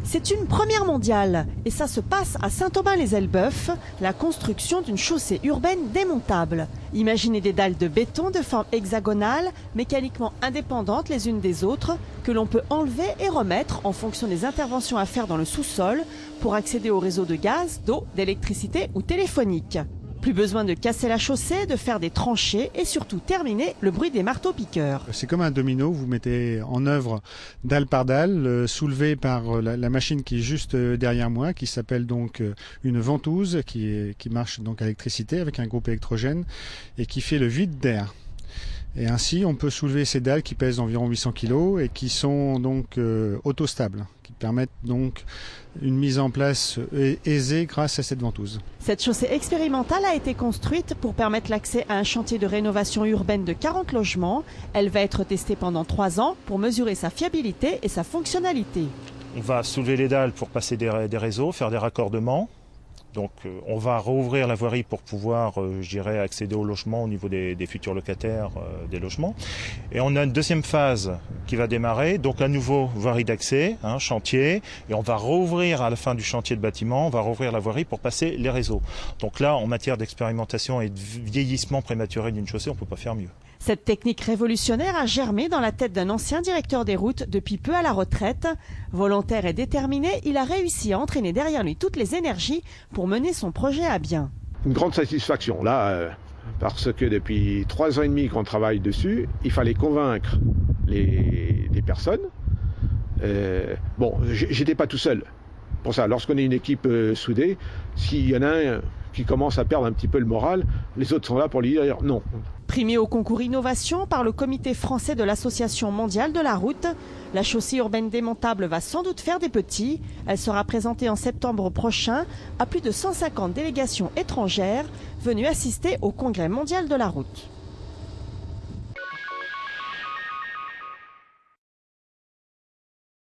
C'est une première mondiale et ça se passe à Saint-Aubin-les-Elbeuf, la construction d'une chaussée urbaine démontable. Imaginez des dalles de béton de forme hexagonale, mécaniquement indépendantes les unes des autres, que l'on peut enlever et remettre en fonction des interventions à faire dans le sous-sol pour accéder au réseau de gaz, d'eau, d'électricité ou téléphonique. Plus besoin de casser la chaussée, de faire des tranchées et surtout terminer le bruit des marteaux-piqueurs. C'est comme un domino, vous mettez en œuvre dalle par dalle, soulevé par la machine qui est juste derrière moi, qui s'appelle donc une ventouse, qui marche donc à l'électricité avec un groupe électrogène et qui fait le vide d'air. Et ainsi, on peut soulever ces dalles qui pèsent environ 800 kg et qui sont donc autostables, qui permettent donc une mise en place aisée grâce à cette ventouse. Cette chaussée expérimentale a été construite pour permettre l'accès à un chantier de rénovation urbaine de 40 logements. Elle va être testée pendant 3 ans pour mesurer sa fiabilité et sa fonctionnalité. On va soulever les dalles pour passer des réseaux, faire des raccordements. Donc on va rouvrir la voirie pour pouvoir, accéder au logement au niveau des futurs locataires des logements. Et on a une deuxième phase qui va démarrer, donc à nouveau voirie d'accès, chantier. Et on va rouvrir à la fin du chantier de bâtiment, on va rouvrir la voirie pour passer les réseaux. Donc là, en matière d'expérimentation et de vieillissement prématuré d'une chaussée, on ne peut pas faire mieux. Cette technique révolutionnaire a germé dans la tête d'un ancien directeur des routes depuis peu à la retraite. Volontaire et déterminé, il a réussi à entraîner derrière lui toutes les énergies pour mener son projet à bien. Une grande satisfaction là, parce que depuis 3 ans et demi qu'on travaille dessus, il fallait convaincre les personnes. J'étais pas tout seul. Pour ça, lorsqu'on est une équipe soudée, s'il y en a un qui commence à perdre un petit peu le moral, les autres sont là pour lui dire non. Primée au concours innovation par le comité français de l'Association mondiale de la route, la chaussée urbaine démontable va sans doute faire des petits. Elle sera présentée en septembre prochain à plus de 150 délégations étrangères venues assister au congrès mondial de la route.